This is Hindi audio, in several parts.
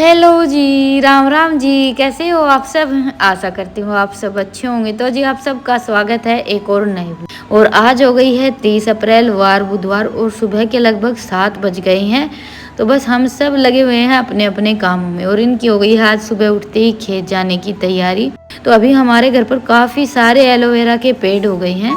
हेलो जी, राम राम जी। कैसे हो आप सब? आशा करती हूँ आप सब अच्छे होंगे। तो जी आप सबका स्वागत है एक और नए और आज हो गई है 30 अप्रैल वार बुधवार और सुबह के लगभग 7 बज गए हैं। तो बस हम सब लगे हुए हैं अपने अपने कामों में और इनकी हो गई है आज सुबह उठते ही खेत जाने की तैयारी। तो अभी हमारे घर पर काफ़ी सारे एलोवेरा के पेड़ हो गए हैं।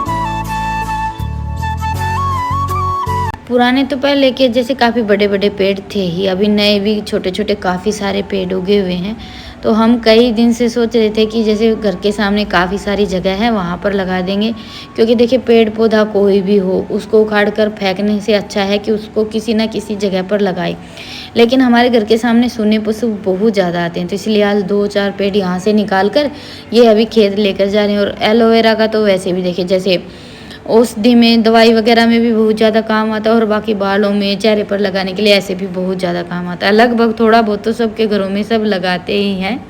पुराने तो पहले के जैसे काफ़ी बड़े बड़े पेड़ थे ही, अभी नए भी छोटे छोटे काफ़ी सारे पेड़ उगे हुए हैं। तो हम कई दिन से सोच रहे थे कि जैसे घर के सामने काफ़ी सारी जगह है वहाँ पर लगा देंगे, क्योंकि देखिए पेड़ पौधा कोई भी हो उसको उखाड़ कर फेंकने से अच्छा है कि उसको किसी ना किसी जगह पर लगाए। लेकिन हमारे घर के सामने सूने पशु बहुत ज़्यादा आते हैं, तो इसलिए आज 2-4 पेड़ यहाँ से निकाल कर ये अभी खेत लेकर जा रहे हैं। और एलोवेरा का तो वैसे भी देखिए जैसे औषधि में दवाई वगैरह में भी बहुत ज़्यादा काम आता है और बाकी बालों में चेहरे पर लगाने के लिए ऐसे भी बहुत ज़्यादा काम आता है। लगभग थोड़ा बहुत तो सबके घरों में सब लगाते ही हैं।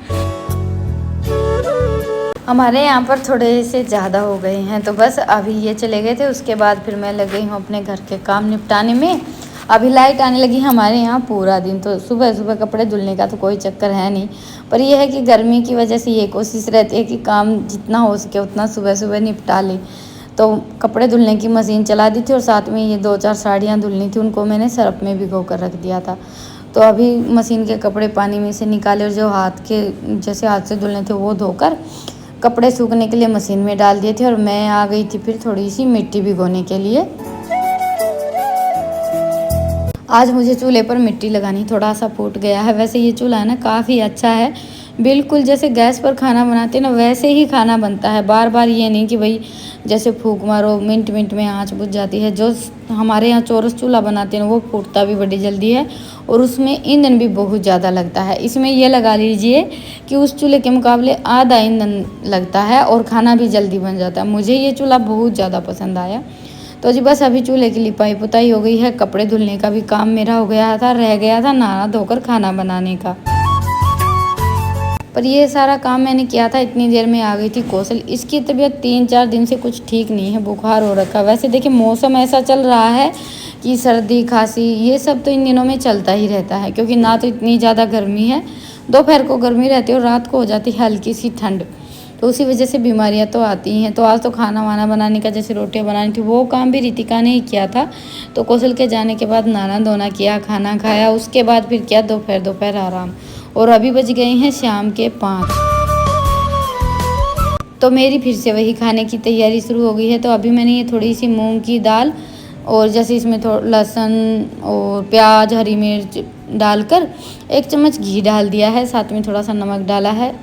हमारे यहाँ पर थोड़े से ज़्यादा हो गए हैं, तो बस अभी ये चले गए थे, उसके बाद फिर मैं लग गई हूँ अपने घर के काम निपटाने में। अभी लाइट आने लगी हमारे यहाँ पूरा दिन, तो सुबह सुबह कपड़े धुलने का तो कोई चक्कर है नहीं। पर यह है कि गर्मी की वजह से ये कोशिश रहती है कि काम जितना हो सके उतना सुबह सुबह निपटा लें। तो कपड़े धुलने की मशीन चला दी थी और साथ में ये 2-4 साड़ियाँ धुलनी थी, उनको मैंने सर्फ में भिगो कर रख दिया था। तो अभी मशीन के कपड़े पानी में से निकाले और जो हाथ के जैसे हाथ से धुलने थे वो धोकर कपड़े सूखने के लिए मशीन में डाल दिए थे। और मैं आ गई थी फिर थोड़ी सी मिट्टी भिगोने के लिए। आज मुझे चूल्हे पर मिट्टी लगानी थोड़ा सा फूट गया है। वैसे ये चूल्हा है ना काफ़ी अच्छा है, बिल्कुल जैसे गैस पर खाना बनाते हैं ना वैसे ही खाना बनता है। बार बार ये नहीं कि भाई जैसे फूंक मारो मिनट मिनट में आंच बुझ जाती है। जो हमारे यहाँ चौरस चूल्हा बनाते हैं वो फूटता भी बड़ी जल्दी है और उसमें ईंधन भी बहुत ज़्यादा लगता है। इसमें ये लगा लीजिए कि उस चूल्हे के मुकाबले आधा ईंधन लगता है और खाना भी जल्दी बन जाता है। मुझे ये चूल्हा बहुत ज़्यादा पसंद आया। तो जी बस अभी चूल्हे की लिपाई पुताई हो गई है, कपड़े धुलने का भी काम मेरा हो गया था, रह गया था नहाना धोकर खाना बनाने का। पर ये सारा काम मैंने किया था, इतनी देर में आ गई थी कौशल। इसकी तबीयत 3-4 दिन से कुछ ठीक नहीं है, बुखार हो रखा। वैसे देखिए मौसम ऐसा चल रहा है कि सर्दी खांसी ये सब तो इन दिनों में चलता ही रहता है, क्योंकि ना तो इतनी ज़्यादा गर्मी है, दोपहर को गर्मी रहती है और रात को हो जाती है हल्की सी ठंड। तो उसी वजह से बीमारियां तो आती हैं। तो आज तो खाना वाना बनाने का जैसे रोटियां बनानी थी वो काम भी रितिका ने ही किया था। तो कौशल के जाने के बाद नहाना धोना किया, खाना खाया, उसके बाद फिर किया दोपहर आराम। और अभी बज गए हैं शाम के 5। तो मेरी फिर से वही खाने की तैयारी शुरू हो गई है। तो अभी मैंने ये थोड़ी सी मूंग की दाल और जैसे इसमें थोड़ा लहसुन और प्याज हरी मिर्च डालकर 1 चम्मच घी डाल दिया है, साथ में थोड़ा सा नमक डाला है।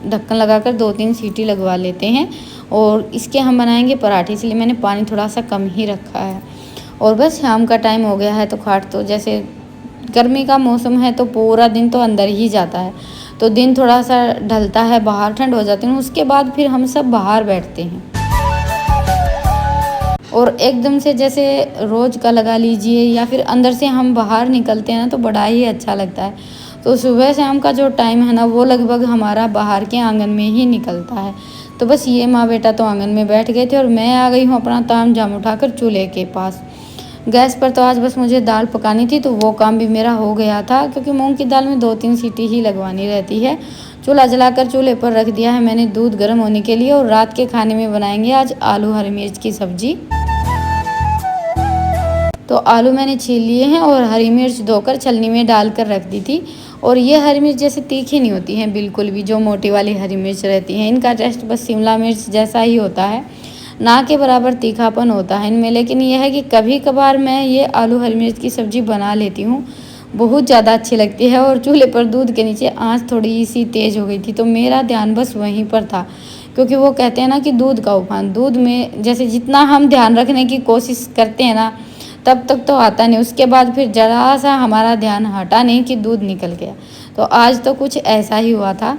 ढक्कन लगाकर 2-3 सीटी लगवा लेते हैं और इसके हम बनाएंगे पराठे, इसलिए मैंने पानी थोड़ा सा कम ही रखा है। और बस शाम का टाइम हो गया है तो खाट तो जैसे गर्मी का मौसम है तो पूरा दिन तो अंदर ही जाता है। तो दिन थोड़ा सा ढलता है, बाहर ठंड हो जाती है, उसके बाद फिर हम सब बाहर बैठते हैं। और एकदम से जैसे रोज़ का लगा लीजिए या फिर अंदर से हम बाहर निकलते हैं ना तो बड़ा ही अच्छा लगता है। तो सुबह शाम का जो टाइम है ना वो लगभग हमारा बाहर के आंगन में ही निकलता है। तो बस ये माँ बेटा तो आंगन में बैठ गए थे और मैं आ गई हूँ अपना ताम झाम उठाकर चूल्हे के पास। गैस पर तो आज बस मुझे दाल पकानी थी तो वो काम भी मेरा हो गया था, क्योंकि मूंग की दाल में 2-3 सीटी ही लगवानी रहती है। चूल्हा जलाकर चूल्हे पर रख दिया है मैंने दूध गर्म होने के लिए। और रात के खाने में बनाएंगे आज आलू हरी मिर्च की सब्जी। तो आलू मैंने छील लिए हैं और हरी मिर्च धोकर छलनी में डालकर रख दी थी। और ये हरी मिर्च जैसे तीखी नहीं होती हैं बिल्कुल भी, जो मोटी वाली हरी मिर्च रहती हैं इनका टेस्ट बस शिमला मिर्च जैसा ही होता है, ना के बराबर तीखापन होता है इनमें। लेकिन यह है कि कभी कभार मैं ये आलू हरी मिर्च की सब्ज़ी बना लेती हूँ, बहुत ज़्यादा अच्छी लगती है। और चूल्हे पर दूध के नीचे आँच थोड़ी सी तेज़ हो गई थी तो मेरा ध्यान बस वहीं पर था, क्योंकि वो कहते हैं ना कि दूध का उफान, दूध में जैसे जितना हम ध्यान रखने की कोशिश करते हैं ना तब तक तो आता नहीं, उसके बाद फिर जरा सा हमारा ध्यान हटा नहीं कि दूध निकल गया। तो आज तो कुछ ऐसा ही हुआ था।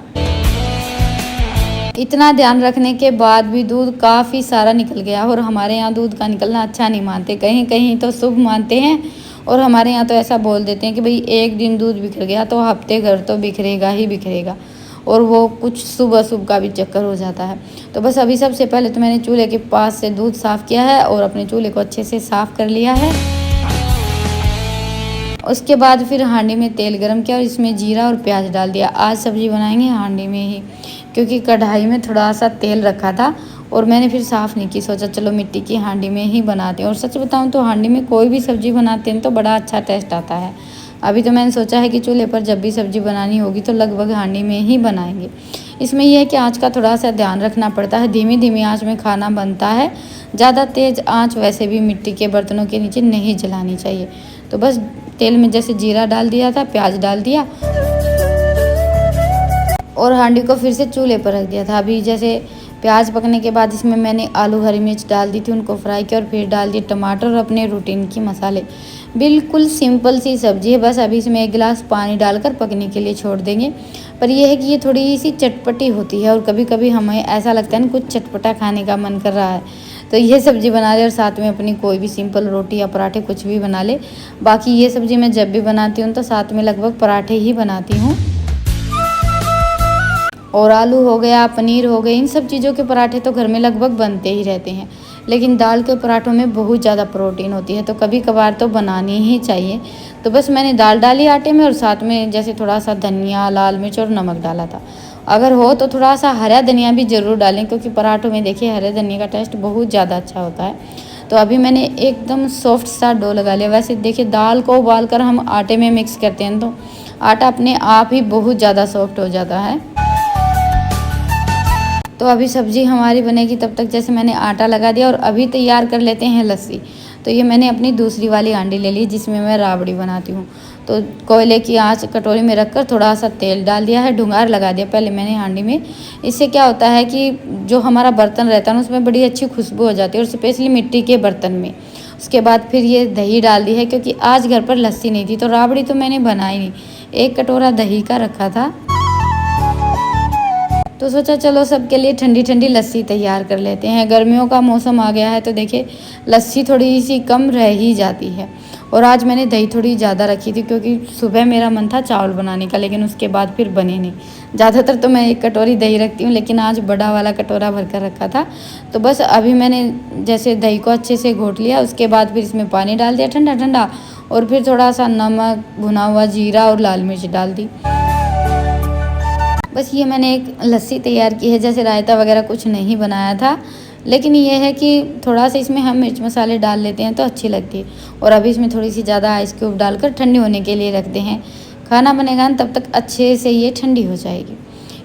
इतना ध्यान रखने के बाद भी दूध काफ़ी सारा निकल गया। और हमारे यहाँ दूध का निकलना अच्छा नहीं मानते, कहीं कहीं तो शुभ मानते हैं। और हमारे यहाँ तो ऐसा बोल देते हैं कि भाई एक दिन दूध बिखर गया तो हफ्ते घर तो बिखरेगा ही बिखरेगा, और वो कुछ शुभ अशुभ का भी चक्कर हो जाता है। तो बस अभी सबसे पहले तो मैंने चूल्हे के पास से दूध साफ़ किया है और अपने चूल्हे को अच्छे से साफ़ कर लिया है। उसके बाद फिर हांडी में तेल गरम किया और इसमें जीरा और प्याज डाल दिया। आज सब्ज़ी बनाएंगे हांडी में ही, क्योंकि कढ़ाई में थोड़ा सा तेल रखा था और मैंने फिर साफ़ नहीं की, सोचा चलो मिट्टी की हांडी में ही बनाते हैं। और सच बताऊं तो हांडी में कोई भी सब्ज़ी बनाते हैं तो बड़ा अच्छा टेस्ट आता है। अभी तो मैंने सोचा है कि चूल्हे पर जब भी सब्ज़ी बनानी होगी तो लगभग हांडी में ही बनाएंगे। इसमें यह है कि आँच का थोड़ा सा ध्यान रखना पड़ता है, धीमी धीमी आँच में खाना बनता है। ज़्यादा तेज़ आँच वैसे भी मिट्टी के बर्तनों के नीचे नहीं जलानी चाहिए। तो बस तेल में जैसे जीरा डाल दिया था, प्याज डाल दिया और हांडी को फिर से चूल्हे पर रख दिया था। अभी जैसे प्याज पकने के बाद इसमें मैंने आलू हरी मिर्च डाल दी थी, उनको फ्राई किया और फिर डाल दिए टमाटर और अपने रूटीन की मसाले। बिल्कुल सिंपल सी सब्ज़ी है, बस अभी इसमें 1 गिलास पानी डालकर पकने के लिए छोड़ देंगे। पर यह है कि ये थोड़ी सी चटपटी होती है और कभी कभी हमें ऐसा लगता है ना कुछ चटपटा खाने का मन कर रहा है, तो ये सब्ज़ी बना ले और साथ में अपनी कोई भी सिंपल रोटी या पराठे कुछ भी बना ले। बाकी ये सब्ज़ी मैं जब भी बनाती हूँ तो साथ में लगभग पराठे ही बनाती हूँ। और आलू हो गया, पनीर हो गए, इन सब चीज़ों के पराठे तो घर में लगभग बनते ही रहते हैं। लेकिन दाल के पराठों में बहुत ज़्यादा प्रोटीन होती है, तो कभी कभार तो बनानी ही चाहिए। तो बस मैंने दाल डाली आटे में और साथ में जैसे थोड़ा सा धनिया, लाल मिर्च और नमक डाला था। अगर हो तो थोड़ा सा हरा धनिया भी ज़रूर डालें, क्योंकि पराठों में देखिए हरे धनिया का टेस्ट बहुत ज़्यादा अच्छा होता है। तो अभी मैंने एकदम सॉफ्ट सा डो लगा लिया। वैसे देखिए दाल को उबाल कर हम आटे में मिक्स करते हैं तो आटा अपने आप ही बहुत ज़्यादा सॉफ्ट हो जाता है। तो अभी सब्ज़ी हमारी बनेगी तब तक जैसे मैंने आटा लगा दिया और अभी तैयार कर लेते हैं लस्सी। तो ये मैंने अपनी दूसरी वाली हांडी ले ली जिसमें मैं राबड़ी बनाती हूँ। तो कोयले की आंच कटोरी में रखकर थोड़ा सा तेल डाल दिया है, ढुंगार लगा दिया पहले मैंने हांडी में। इससे क्या होता है कि जो हमारा बर्तन रहता है ना उसमें बड़ी अच्छी खुशबू हो जाती है, और स्पेशली मिट्टी के बर्तन में। उसके बाद फिर ये दही डाल दी है, क्योंकि आज घर पर लस्सी नहीं थी तो राबड़ी तो मैंने बनाई नहीं। 1 कटोरा दही का रखा था, तो सोचा चलो सबके लिए ठंडी ठंडी लस्सी तैयार कर लेते हैं। गर्मियों का मौसम आ गया है तो देखिए लस्सी थोड़ी सी कम रह ही जाती है। और आज मैंने दही थोड़ी ज़्यादा रखी थी, क्योंकि सुबह मेरा मन था चावल बनाने का, लेकिन उसके बाद फिर बने नहीं। ज़्यादातर तो मैं 1 कटोरी दही रखती हूँ, लेकिन आज बड़ा वाला कटोरा भर कर रखा था। तो बस अभी मैंने जैसे दही को अच्छे से घोट लिया, उसके बाद फिर इसमें पानी डाल दिया ठंडा ठंडा, और फिर थोड़ा सा नमक, भुना हुआ जीरा और लाल मिर्च डाल दी। बस ये मैंने एक लस्सी तैयार की है, जैसे रायता वगैरह कुछ नहीं बनाया था। लेकिन ये है कि थोड़ा सा इसमें हम मिर्च मसाले डाल लेते हैं तो अच्छी लगती है। और अभी इसमें थोड़ी सी ज़्यादा आइस क्यूब डालकर ठंडी होने के लिए रखते हैं। खाना बनेगा न तब तक अच्छे से ये ठंडी हो जाएगी,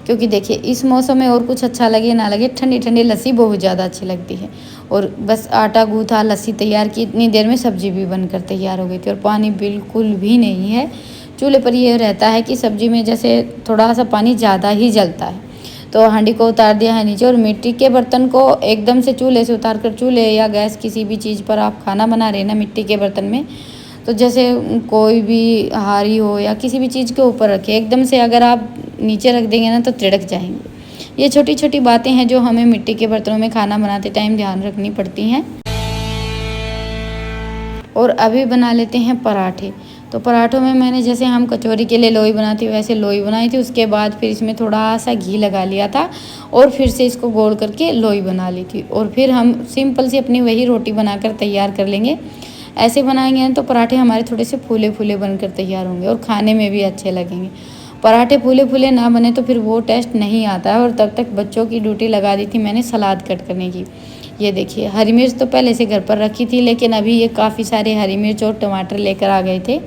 क्योंकि देखिए इस मौसम में और कुछ अच्छा लगे ना लगे, ठंडी ठंडी लस्सी बहुत ज़्यादा अच्छी लगती है। और बस आटा गूँथा, लस्सी तैयार की, इतनी देर में सब्ज़ी भी बनकर तैयार हो गई थी। और पानी बिल्कुल भी नहीं है। चूल्हे पर यह रहता है कि सब्ज़ी में जैसे थोड़ा सा पानी ज़्यादा ही जलता है। तो हांडी को उतार दिया है नीचे, और मिट्टी के बर्तन को एकदम से चूल्हे से उतार कर, चूल्हे या गैस किसी भी चीज़ पर आप खाना बना रहे हैं ना मिट्टी के बर्तन में, तो जैसे कोई भी हारी हो या किसी भी चीज़ के ऊपर रखे, एकदम से अगर आप नीचे रख देंगे ना तो तिड़क जाएंगे। ये छोटी छोटी बातें हैं जो हमें मिट्टी के बर्तनों में खाना बनाते टाइम ध्यान रखनी पड़ती हैं। और अभी बना लेते हैं पराठे। तो पराठों में मैंने जैसे हम कचौरी के लिए लोई बनाती हूँ वैसे लोई बनाई थी। उसके बाद फिर इसमें थोड़ा सा घी लगा लिया था और फिर से इसको गोल करके लोई बना ली थी। और फिर हम सिंपल सी अपनी वही रोटी बनाकर तैयार कर लेंगे। ऐसे बनाएंगे ना तो पराठे हमारे थोड़े से फूले फूले बनकर तैयार होंगे और खाने में भी अच्छे लगेंगे। पराठे फूले फूले ना बने तो फिर वो टेस्ट नहीं आता है। और तब तक बच्चों की ड्यूटी लगा दी थी मैंने सलाद कट करने की। ये देखिए हरी मिर्च तो पहले से घर पर रखी थी, लेकिन अभी ये काफ़ी सारे हरी मिर्च और टमाटर लेकर आ गए थे।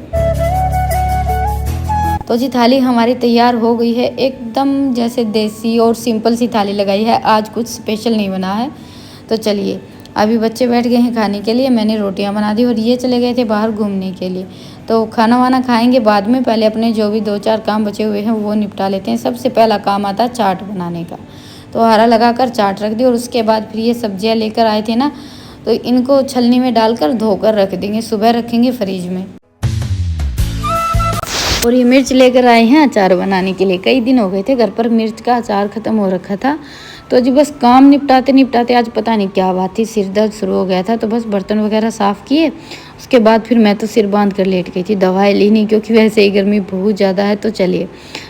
तो जी थाली हमारी तैयार हो गई है, एकदम जैसे देसी और सिंपल सी थाली लगाई है। आज कुछ स्पेशल नहीं बना है। तो चलिए अभी बच्चे बैठ गए हैं खाने के लिए, मैंने रोटियां बना दी और ये चले गए थे बाहर घूमने के लिए। तो खाना वाना खाएंगे बाद में, पहले अपने जो भी 2-4 काम बचे हुए हैं वो निपटा लेते हैं। सबसे पहला काम आता है चाट बनाने का। तो हरा लगाकर चाट रख दी और उसके बाद फिर ये सब्जियां लेकर आए थे ना, तो इनको छलनी में डालकर धोकर रख देंगे, सुबह रखेंगे फ्रिज में। और ये मिर्च लेकर आए हैं अचार बनाने के लिए। कई दिन हो गए थे घर पर मिर्च का अचार ख़त्म हो रखा था। तो जी बस काम निपटाते निपटाते आज पता नहीं क्या बात थी, सिर दर्द शुरू हो गया था। तो बस बर्तन वगैरह साफ़ किए, उसके बाद फिर मैं तो सिर बांध कर लेट गई थी। दवाई ली नहीं क्योंकि वैसे ही गर्मी बहुत ज़्यादा है। तो चलिए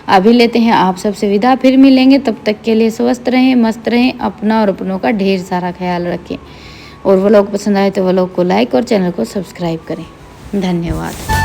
अभी लेते हैं आप सबसे विदा, फिर मिलेंगे। तब तक के लिए स्वस्थ रहें, मस्त रहें, अपना और अपनों का ढेर सारा ख्याल रखें। और व्लॉग पसंद आए तो व्लॉग को लाइक और चैनल को सब्सक्राइब करें। धन्यवाद।